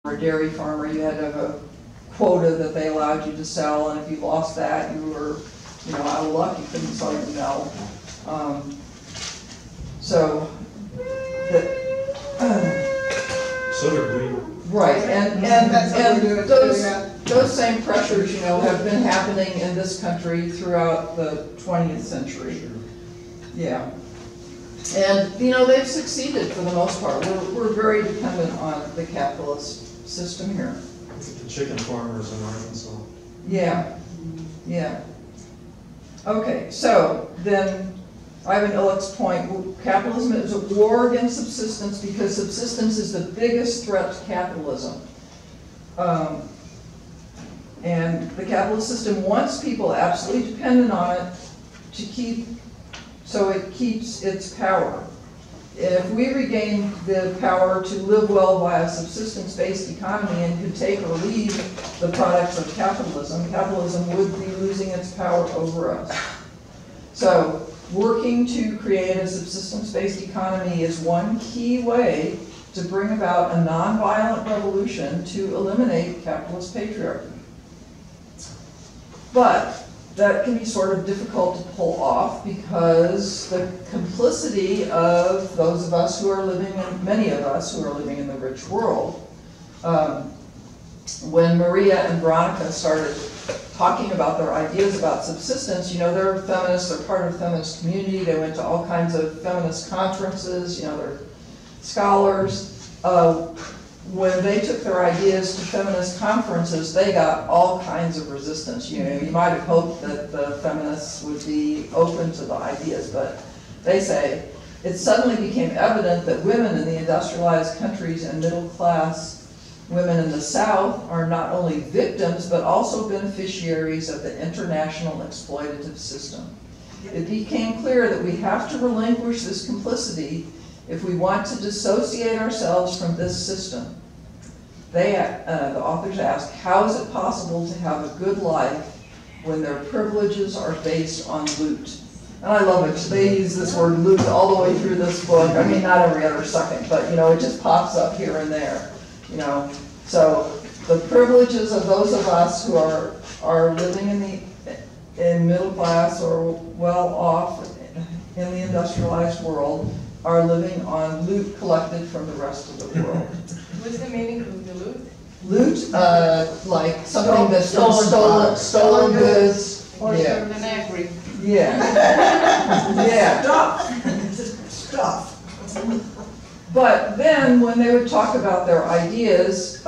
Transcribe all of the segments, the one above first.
or a dairy farmer, you had to have a quota that they allowed you to sell, and if you lost that, you were, out of luck. You couldn't sell your milk. So did we. Right, and those same pressures, have been happening in this country throughout the 20th century. Yeah. And, they've succeeded for the most part. We're very dependent on the capitalist system here. The chicken farmers in Arkansas. Yeah, yeah. Okay, so then Ivan Illich's point, capitalism is a war against subsistence because subsistence is the biggest threat to capitalism. And the capitalist system wants people absolutely dependent on it so it keeps its power. If we regained the power to live well by a subsistence-based economy and could take or leave the products of capitalism, capitalism would be losing its power over us. So, working to create a subsistence-based economy is one key way to bring about a nonviolent revolution to eliminate capitalist patriarchy. But that can be sort of difficult to pull off because the complicity of those of us who are living in, many of us who are living in the rich world. When Maria and Veronica started talking about their ideas about subsistence, they're feminists, they're part of the feminist community, they went to all kinds of feminist conferences, they're scholars. When they took their ideas to feminist conferences, they got all kinds of resistance. You might have hoped that the feminists would be open to the ideas, but they say it suddenly became evident that women in the industrialized countries and middle-class women in the South are not only victims, but also beneficiaries of the international exploitative system. It became clear that we have to relinquish this complicity if we want to dissociate ourselves from this system. The authors ask, how is it possible to have a good life when their privileges are based on loot? And I love it, because they use this word loot all the way through this book. I mean, not every other second, but it just pops up here and there. So the privileges of those of us who are living in middle class or well off in the industrialized world are living on loot collected from the rest of the world. What's the meaning of the loot? Loot, like something that's stolen goods. Or an agri. Yeah. Yeah. Stuff. But then when they would talk about their ideas,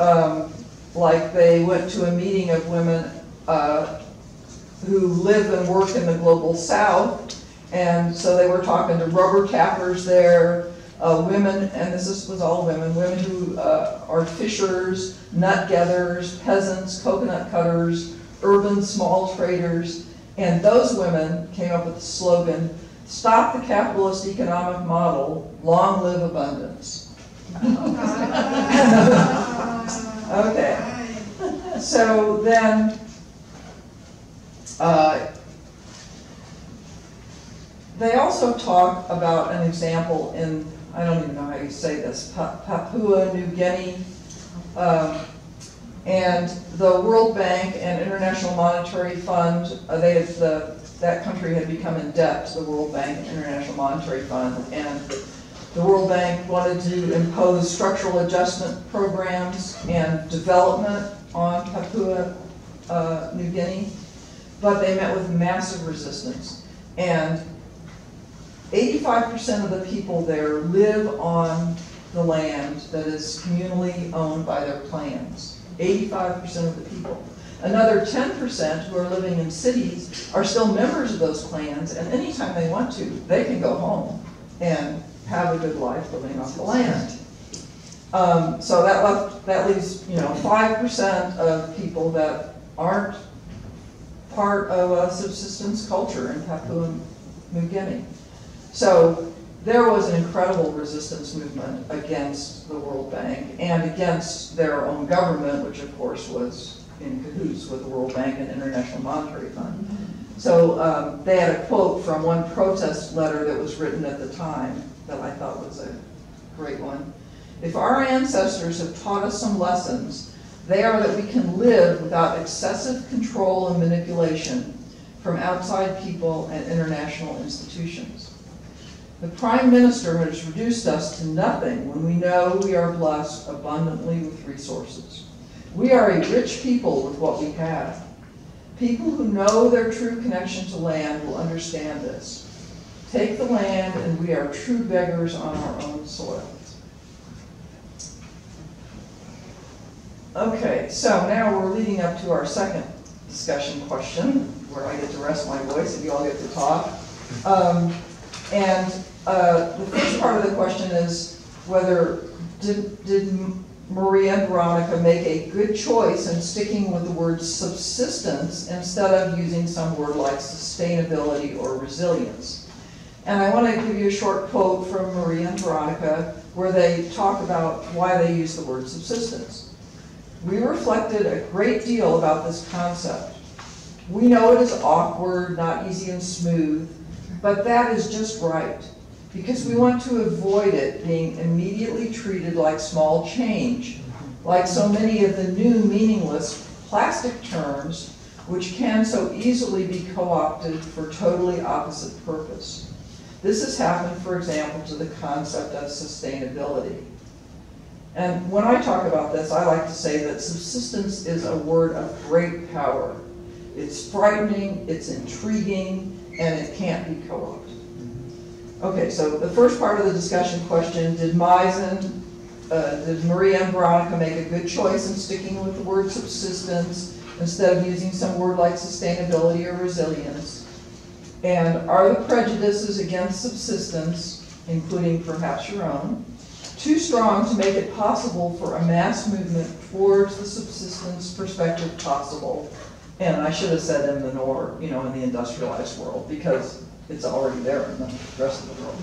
like they went to a meeting of women who live and work in the global South, and so they were talking to rubber tappers there, women, and this was all women who are fishers, nut gatherers, peasants, coconut cutters, urban small traders, and those women came up with the slogan, "Stop the capitalist economic model, long live abundance." Okay, so then they also talk about an example in, I don't even know how you say this, Papua New Guinea, and the World Bank and International Monetary Fund, that country had become in debt to the World Bank and International Monetary Fund, and the World Bank wanted to impose structural adjustment programs and development on Papua New Guinea, but they met with massive resistance. And 85% of the people there live on the land that is communally owned by their clans. 85% of the people. Another 10% who are living in cities are still members of those clans, and anytime they want to, they can go home and have a good life living off the land. So that leaves 5% of people that aren't part of a subsistence culture in Papua New Guinea. So there was an incredible resistance movement against the World Bank and against their own government, which of course was in cahoots with the World Bank and International Monetary Fund. So they had a quote from one protest letter that was written at the time that I thought was a great one. If our ancestors have taught us some lessons, they are that we can live without excessive control and manipulation from outside people and international institutions. The Prime Minister has reduced us to nothing when we know we are blessed abundantly with resources. We are a rich people with what we have. People who know their true connection to land will understand this. Take the land and we are true beggars on our own soil. Okay, so now we're leading up to our second discussion question, where I get to rest my voice and you all get to talk. The first part of the question is whether did Maria and Veronica make a good choice in sticking with the word subsistence instead of using some word like sustainability or resilience? And I want to give you a short quote from Maria and Veronica where they talk about why they use the word subsistence. We reflected a great deal about this concept. We know it is awkward, not easy and smooth, but that is just right, because we want to avoid it being immediately treated like small change, like so many of the new meaningless plastic terms which can so easily be co-opted for totally opposite purpose. This has happened, for example, to the concept of sustainability. And when I talk about this, I like to say that subsistence is a word of great power. It's frightening, it's intriguing, and it can't be co-opted. Okay, so the first part of the discussion question, did Maria and Veronica make a good choice in sticking with the word subsistence instead of using some word like sustainability or resilience? And are the prejudices against subsistence, including perhaps your own, too strong to make it possible for a mass movement towards the subsistence perspective possible? And I should have said in the in the industrialized world, because it's already there in the rest of the world.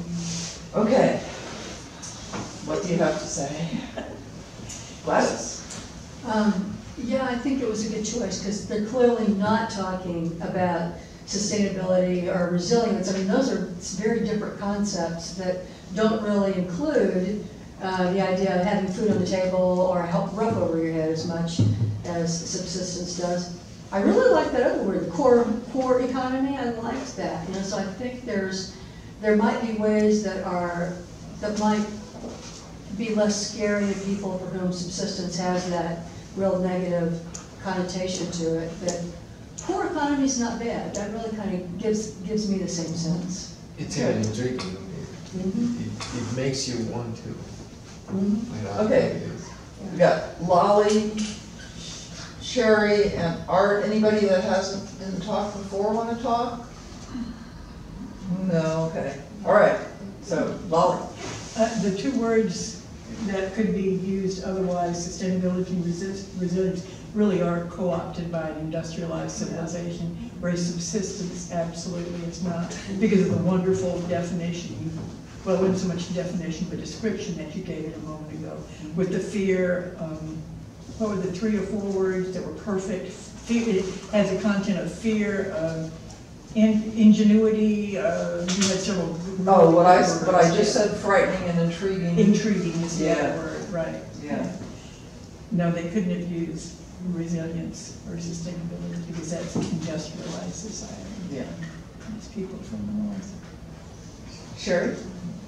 Okay, what do you have to say? Gladys? Yeah, I think it was a good choice, because they're clearly not talking about sustainability or resilience. I mean, those are very different concepts that don't really include the idea of having food on the table or a roof over your head as much as subsistence does. I really like that other word, the core economy. I liked that. So I think there might be ways that might be less scary to people for whom subsistence has that real negative connotation to it. But core economy is not bad. That really kind of gives me the same sense. It's even intriguing. It makes you want to. Okay, we got Lolly, Sherry, and Art. Anybody that didn't talk before want to talk? No, okay. All right, so Lolly. The two words that could be used otherwise, sustainability and resilience, really are co-opted by an industrialized civilization, whereas subsistence absolutely is not, because of the wonderful definition, well, it wasn't so much definition, but description that you gave it a moment ago, with the fear, what were the 3 or 4 words that were perfect? Fear, it has a content of fear, ingenuity, you had several. Oh, what I just said, frightening and intriguing. Intriguing is the other word, right. Yeah. No, they couldn't have used resilience or sustainability because that's an industrialized society. Yeah. It's people from the north. Sherry?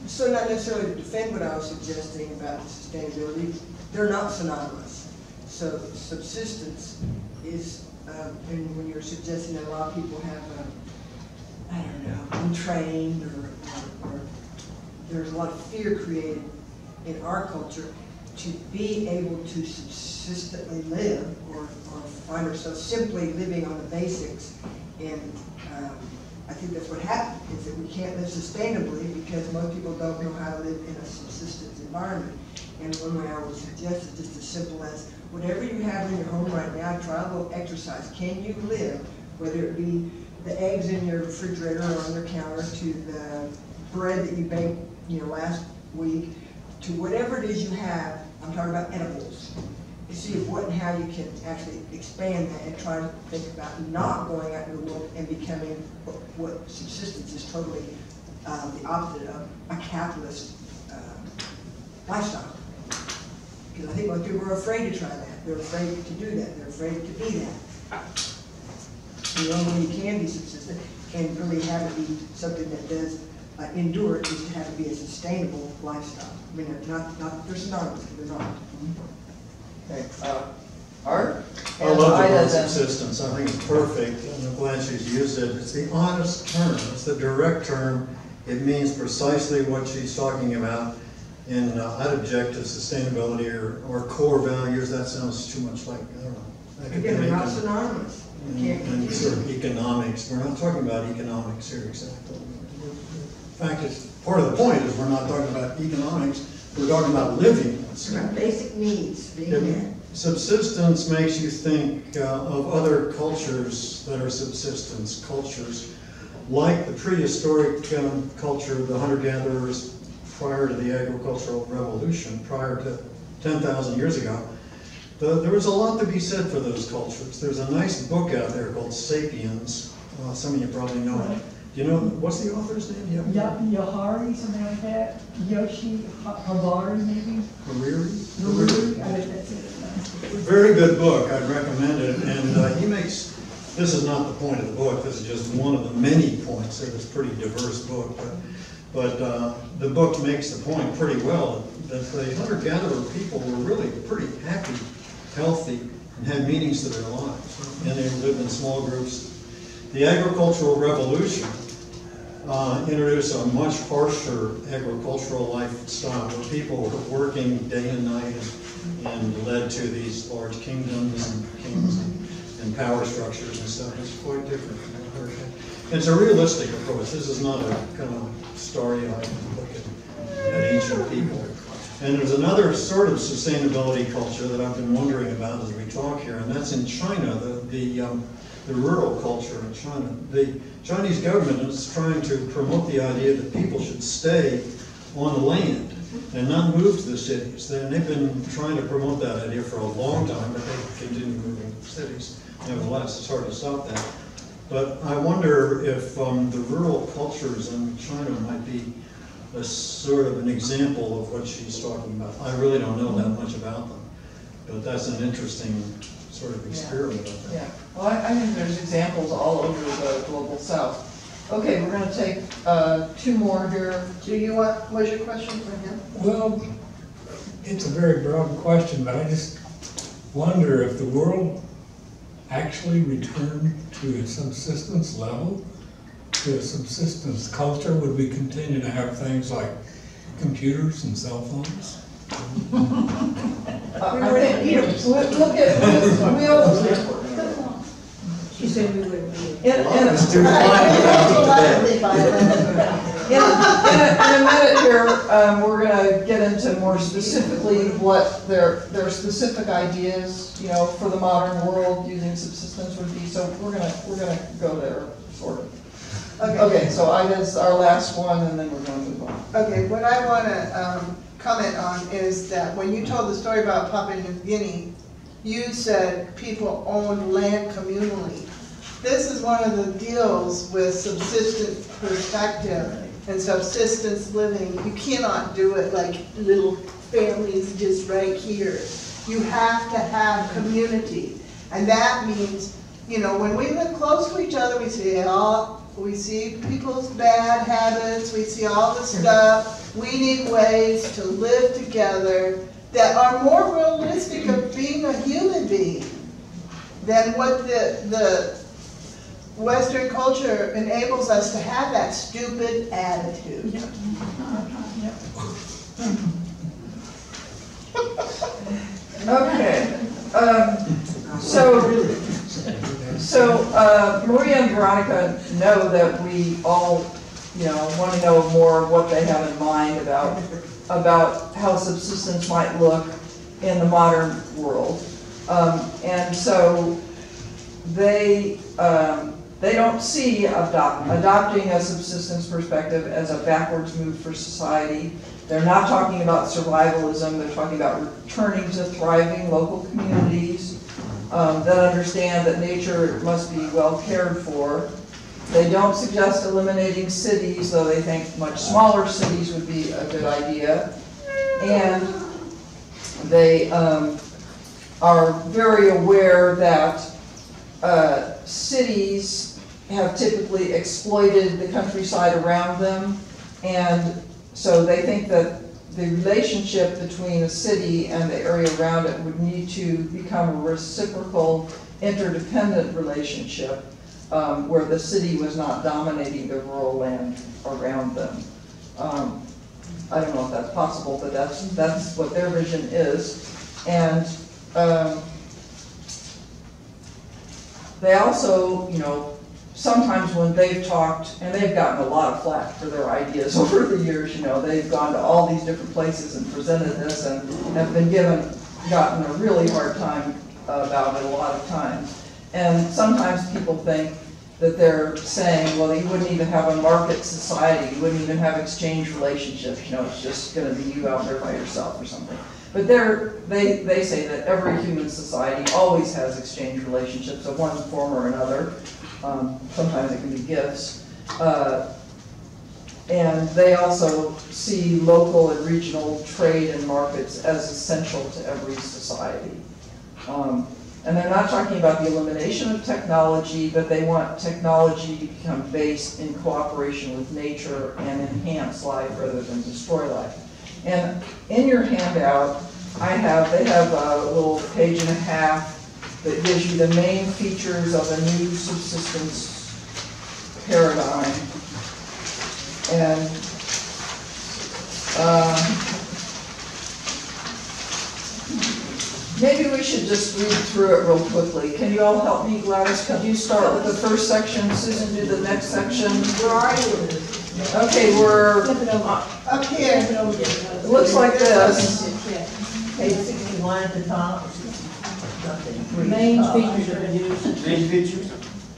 So not necessarily to defend what I was suggesting about sustainability, they're not synonymous. So subsistence is, and when you're suggesting that a lot of people have, I don't know, untrained or there's a lot of fear created in our culture to be able to subsistently live or find ourselves simply living on the basics. And I think that's what happened, is that we can't live sustainably because most people don't know how to live in a subsistence environment. And one way I would suggest is just as simple as whatever you have in your home right now, try a little exercise. Can you live, whether it be the eggs in your refrigerator or on your counter, to the bread that you baked, last week, to whatever it is you have. I'm talking about edibles. You see what and how you can actually expand that and try to think about not going out into the world and becoming what subsistence is totally the opposite of a capitalist lifestyle. Because I think most people are afraid to try that. They're afraid to do that. They're afraid to be that. The only way you can be subsistent and really have it be something that does endure is to have it be a sustainable lifestyle. I mean, not they're synonymous, they're not. Okay, Art? I love the word Ida then. subsistence, I think it's perfect, and I'm glad she's used it. It's the honest term, it's the direct term. It means precisely what she's talking about. And I'd object to sustainability or core values. That sounds too much like, I don't know, Again, they're academic not and- synonymous. You can't and confuse sort them. of economics. We're not talking about economics here exactly. In fact, it's part of the point is we're not talking about economics, we're talking about living. Basic needs being met. Subsistence makes you think of other cultures that are subsistence cultures, like the prehistoric culture of the hunter-gatherers prior to the agricultural revolution, prior to 10,000 years ago. There was a lot to be said for those cultures. There's a nice book out there called Sapiens. Some of you probably know it. Do you know, what's the author's name? Yohari, something like that, Yoshi Habari, maybe? Hariri? Hariri, I think that's it. Very good book, I'd recommend it, and he makes, this is not the point of the book, this is just one of the many points, it's a pretty diverse book, but the book makes the point pretty well, that the hunter-gatherer people were really pretty happy, healthy, and had meanings to their lives, and they lived in small groups. The agricultural revolution introduced a much harsher agricultural lifestyle where people were working day and night and led to these large kingdoms and kings and power structures and stuff. It's quite different from what we're saying. It's a realistic approach. This is not a kind of starry-eyed look at ancient people. And there's another sort of sustainability culture that I've been wondering about as we talk here, and that's in China, the rural culture in China. The Chinese government is trying to promote the idea that people should stay on the land and not move to the cities. And they've been trying to promote that idea for a long time, but they continue moving to cities. Nevertheless, it's hard to stop that. But I wonder if the rural cultures in China might be a sort of an example of what she's talking about. I really don't know that much about them, but that's an interesting sort of experiment. Yeah, well, I think there's examples all over the global south. Okay, we're gonna take two more here. Do you want, was your question for him? Well, it's a very broad question, but I just wonder if the world actually returned to a subsistence level, to a subsistence culture, would we continue to have things like computers and cell phones? I think, look at, She said we would. in a minute here, we're gonna get into more specifically what their specific ideas, you know, for the modern world using subsistence would be. So we're gonna go there, sort of. Okay, so Ida's our last one, and then we're gonna move on. Okay, what I want to comment on is that when you told the story about Papua New Guinea, you said people owned land communally. This is one of the deals with subsistence perspective and subsistence living. You cannot do it like little families just right here. You have to have community. And that means, you know, when we live close to each other, we see people's bad habits, we see all the stuff. We need ways to live together that are more realistic of being a human being than what the Western culture enables us to have that stupid attitude. Okay, so Maria and Veronica know that we all, you know, want to know more of what they have in mind about how subsistence might look in the modern world. And so they don't see adopting a subsistence perspective as a backwards move for society. They're not talking about survivalism, they're talking about returning to thriving local communities that understand that nature must be well cared for. They don't suggest eliminating cities, though they think much smaller cities would be a good idea. And They are very aware that cities have typically exploited the countryside around them, and so they think that the relationship between a city and the area around it would need to become a reciprocal, interdependent relationship, where the city was not dominating the rural land around them. I don't know if that's possible, but that's what their vision is. And they also, you know, sometimes when they've talked, and they've gotten a lot of flack for their ideas over the years, you know, they've gone to all these different places and presented this and have been gotten a really hard time about it a lot of times. And sometimes people think that they're saying, well, you wouldn't even have a market society, you wouldn't even have exchange relationships, you know, it's just gonna be you out there by yourself or something. But they say that every human society always has exchange relationships of one form or another. Sometimes it can be gifts. And they also see local and regional trade and markets as essential to every society. And they're not talking about the elimination of technology, but they want technology to become based in cooperation with nature and enhance life rather than destroy life. And in your handout, they have a little page and a half that gives you the main features of a new subsistence paradigm. And maybe we should just read through it real quickly. Can you all help me, Gladys? Could you start with the first section, Susan do the next section? Where are you? Okay, we're Up here. it looks like this. Page 61 at the top. Main features of a new. Main features?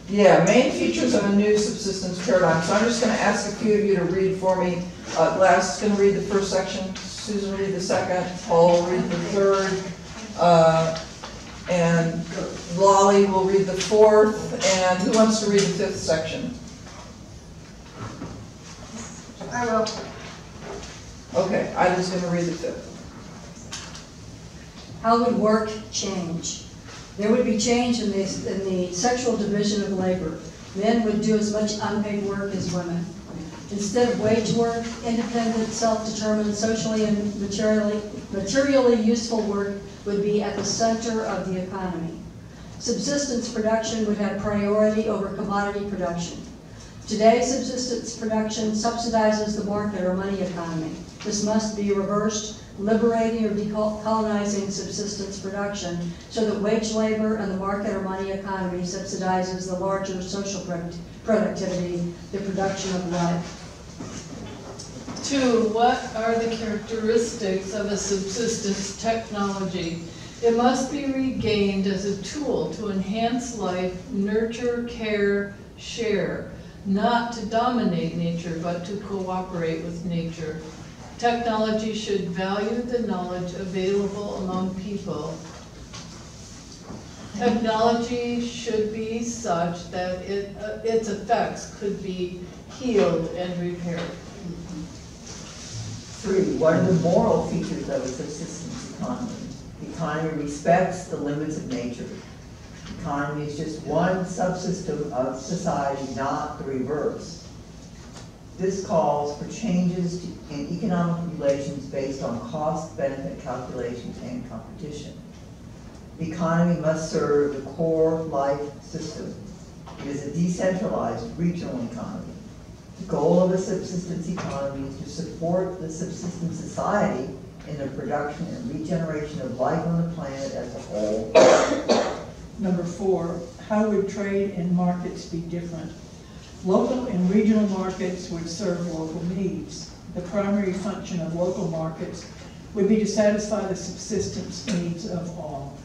Yeah, main features of a new subsistence paradigm. So I'm just going to ask a few of you to read for me. Gladys is going to read the first section, Susan will read the second, Paul will read the third, and Lolly will read the fourth, and who wants to read the fifth section? I will. Okay, Ida's going to read the fifth. How would work change? There would be change in the sexual division of labor. Men would do as much unpaid work as women. Instead of wage work, independent, self-determined, socially and materially useful work would be at the center of the economy. Subsistence production would have priority over commodity production. Today, subsistence production subsidizes the market or money economy. This must be reversed, liberating or decolonizing subsistence production so that wage labor and the market or money economy subsidizes the larger social productivity, the production of life. 2, what are the characteristics of a subsistence technology? It must be regained as a tool to enhance life, nurture, care, share, not to dominate nature, but to cooperate with nature. Technology should value the knowledge available among people. Technology should be such that its effects could be healed and repaired. 3, what are the moral features of a subsistence economy? The economy respects the limits of nature. The economy is just one subsystem of society, not the reverse. This calls for changes in economic relations based on cost-benefit calculations and competition. The economy must serve the core life system. It is a decentralized regional economy. The goal of a subsistence economy is to support the subsistence society in the production and regeneration of life on the planet as a whole. Number 4, how would trade and markets be different? Local and regional markets would serve local needs. The primary function of local markets would be to satisfy the subsistence needs of all.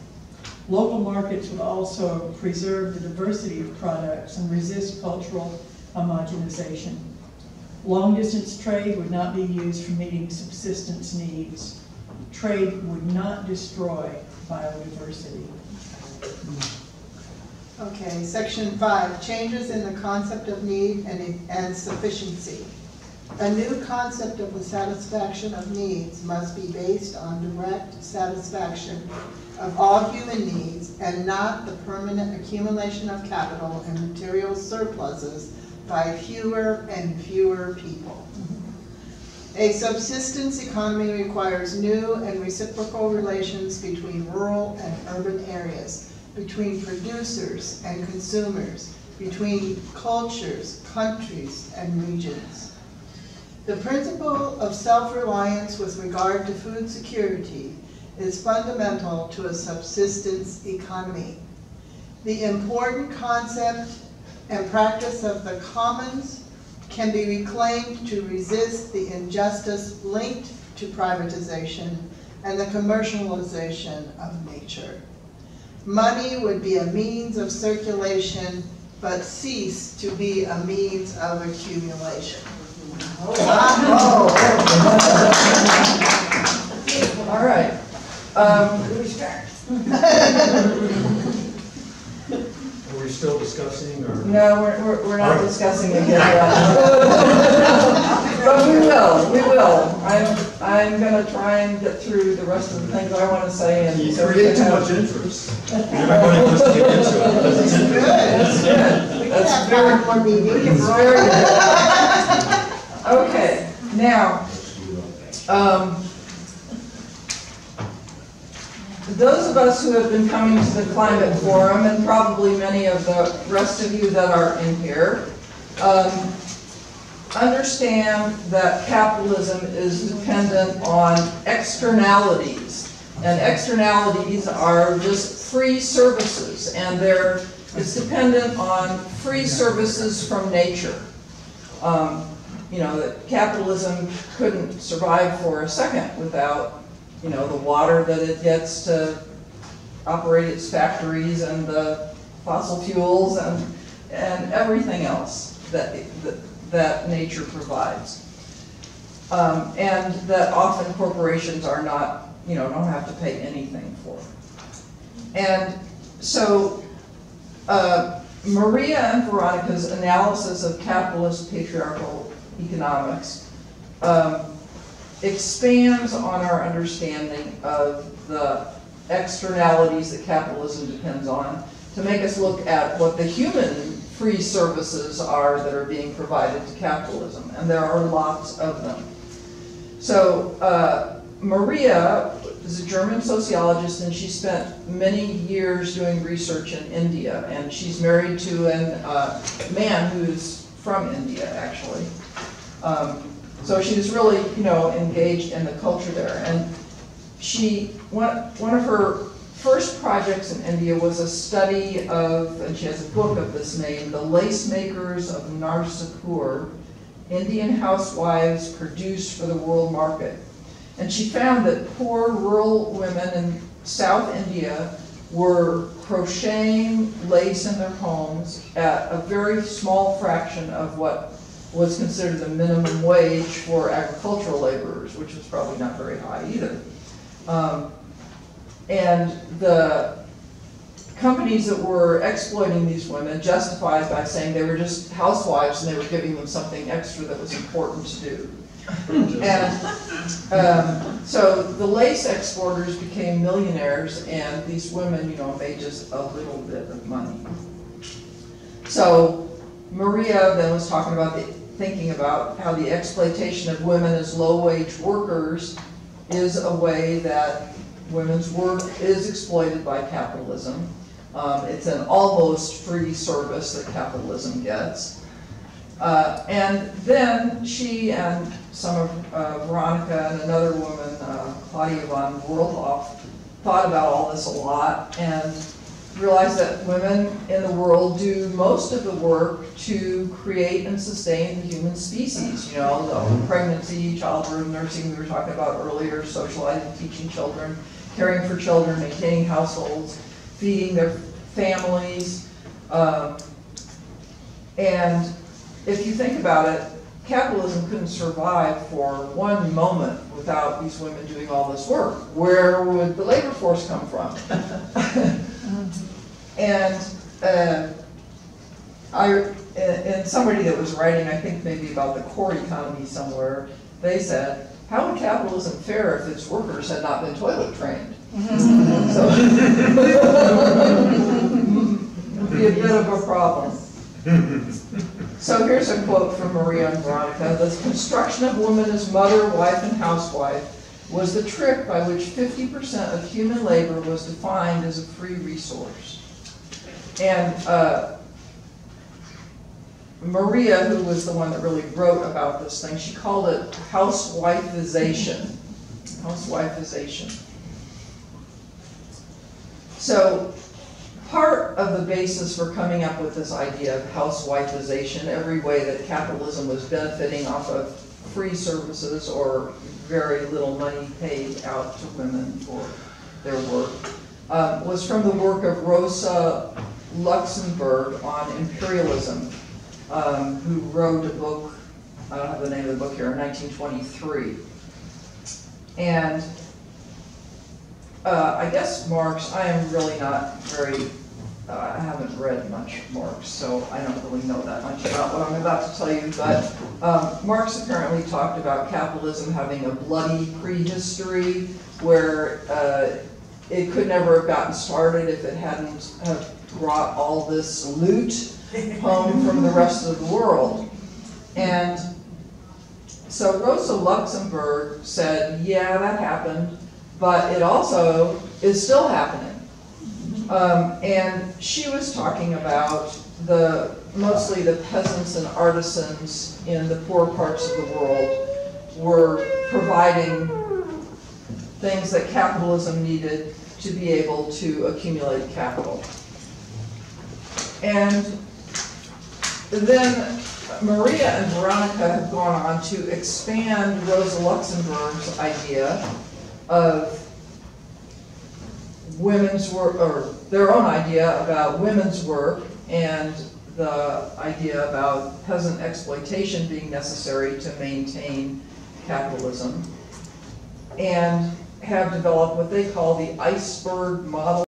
Local markets would also preserve the diversity of products and resist cultural homogenization. Long-distance trade would not be used for meeting subsistence needs. Trade would not destroy biodiversity. Okay, section 5, changes in the concept of need and sufficiency. A new concept of the satisfaction of needs must be based on direct satisfaction of all human needs and not the permanent accumulation of capital and material surpluses by fewer and fewer people. A subsistence economy requires new and reciprocal relations between rural and urban areas, between producers and consumers, between cultures, countries, and regions. The principle of self-reliance with regard to food security is fundamental to a subsistence economy. The important concept and practice of the commons can be reclaimed to resist the injustice linked to privatization and the commercialization of nature. Money would be a means of circulation, but cease to be a means of accumulation. All right. Are we still discussing, or? No, we're not discussing it yet. But we will. I'm gonna try and get through the rest of the things I want to say. And You create too much interest. Everybody wants to get into it. That's good. That's very good. Okay, now, those of us who have been coming to the Climate Forum, and probably many of the rest of you that are in here, understand that capitalism is dependent on externalities. And externalities are just free services, and it's dependent on free services from nature. You know, that capitalism couldn't survive for a second without, you know, the water that it gets to operate its factories and the fossil fuels and everything else that nature provides. And that often corporations are not, you know, don't have to pay anything for. And so Maria and Veronica's analysis of capitalist patriarchal economics expands on our understanding of the externalities that capitalism depends on to make us look at what the human free services are that are being provided to capitalism, and there are lots of them. So Maria is a German sociologist, and she spent many years doing research in India, and she's married to a man who's from India, actually. So she was really, you know, engaged in the culture there. And one of her first projects in India was a study of, and she has a book of this name, The Lace Makers of Narsapur, Indian Housewives Produced for the World Market. And she found that poor rural women in South India were crocheting lace in their homes at a very small fraction of what was considered the minimum wage for agricultural laborers, which was probably not very high either. And the companies that were exploiting these women justified by saying they were just housewives and they were giving them something extra that was important to do. And so the lace exporters became millionaires, and these women, you know, made just a little bit of money. So Maria then was talking about thinking about how the exploitation of women as low-wage workers is a way that women's work is exploited by capitalism. It's an almost free service that capitalism gets. And then she and some of Veronica and another woman, Claudia von Worldhoff, thought about all this a lot and realized that women in the world do most of the work to create and sustain the human species. You know, the pregnancy, childbirth, nursing we were talking about earlier, socializing, teaching children, caring for children, maintaining households, feeding their families. And if you think about it, capitalism couldn't survive for one moment without these women doing all this work. Where would the labor force come from? And and somebody that was writing, I think maybe about the core economy somewhere, they said, how would capitalism fare if its workers had not been toilet trained? So, it would be a bit of a problem. So here's a quote from Maria and Veronica. The construction of woman as mother, wife, and housewife was the trick by which 50% of human labor was defined as a free resource. And Maria, who was the one that really wrote about this thing, she called it housewifeization. Housewifeization. So part of the basis for coming up with this idea of housewifeization, every way that capitalism was benefiting off of free services or very little money paid out to women for their work, was from the work of Rosa Luxemburg on imperialism, who wrote a book, I don't have the name of the book here, in 1923. And I guess Marx, I am really not very, I haven't read much Marx, so I don't really know that much about what I'm about to tell you, but Marx apparently talked about capitalism having a bloody prehistory where it could never have gotten started if it hadn't have brought all this loot home from the rest of the world. And so Rosa Luxemburg said, yeah, that happened, but it also is still happening. And she was talking about mostly the peasants and artisans in the poor parts of the world were providing things that capitalism needed to be able to accumulate capital. And then Maria and Veronica have gone on to expand Rosa Luxemburg's idea of women's work, or their own idea about women's work, and the idea about peasant exploitation being necessary to maintain capitalism, and have developed what they call the iceberg model